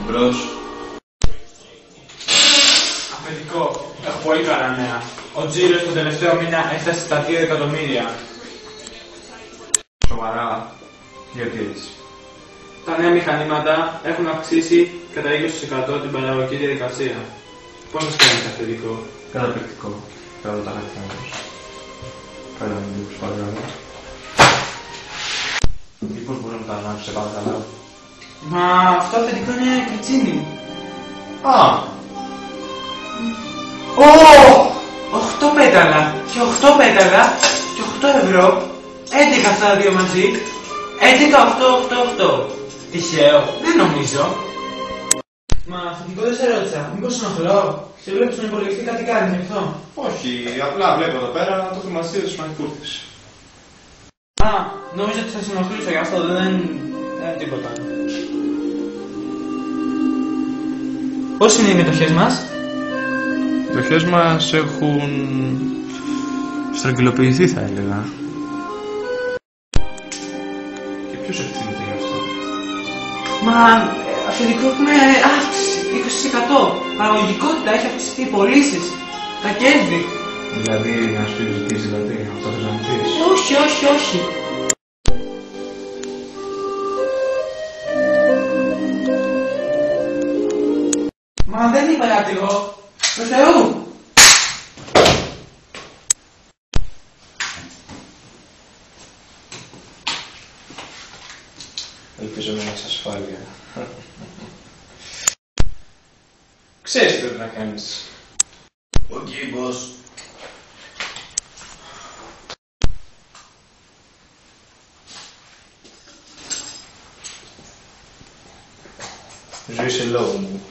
Μπρος. Αφεντικό, έχω πολύ καλά νέα. Ο τζίρος τον τελευταίο μήνα έφτασε στα 2 εκατομμύρια. Σοβαρά. Γιατί έτσι? Τα νέα μηχανήματα έχουν αυξήσει κατά 20% την παραγωγική διαδικασία. Πώς σας κάνετε αφεντικό? Καταπληκτικό. Θέλω τα χαρτιά μου. Θέλω να μην δείξω πάλι όλα. Μήπως μπορώ να τα ανάψω σε παρακαλώ? Μα αυτό αφεντικό είναι κριτσίνι. Α! 8 πέταλα και 8 πέταλα και 8 ευρώ. 11 αυτά τα δύο μαζί. 11, 8, 8, 8. Τυχαίο, δεν νομίζω. Μα αφεντικό δεν σε ρώτησα, μήπως ενοχλώ? Σε βλέπω στον υπολογιστή κάτι κάνει γι' αυτό. Όχι, απλά βλέπω εδώ πέρα το χρηματιστήριο της Φραγκφούρτης. Α, νόμιζα ότι σας ενοχλούσα γι' αυτό, δεν είναι τίποτα. Πώς είναι οι μετοχές μας? Οι μετοχές μας έχουν στραγγυλοποιηθεί, θα έλεγα. Και ποιος ευθύνεται γι' αυτό? Μα αφεντικό έχουμε αύξηση 20%. Παραγωγικότητα έχει αυξηθεί, οι πωλήσεις, τα κέρδη. Δηλαδή, να σου ζητήσει, δηλαδή, αυτό θες να μου πεις? Όχι, όχι, όχι. Μα δεν είπα κάτι εγώ. Του Θεού. Ελπίζω να είσαι ασφάλεια. Ξέρεις τι πρέπει να κάνεις. Οκ, boss. Ζωή σε λόγο μου.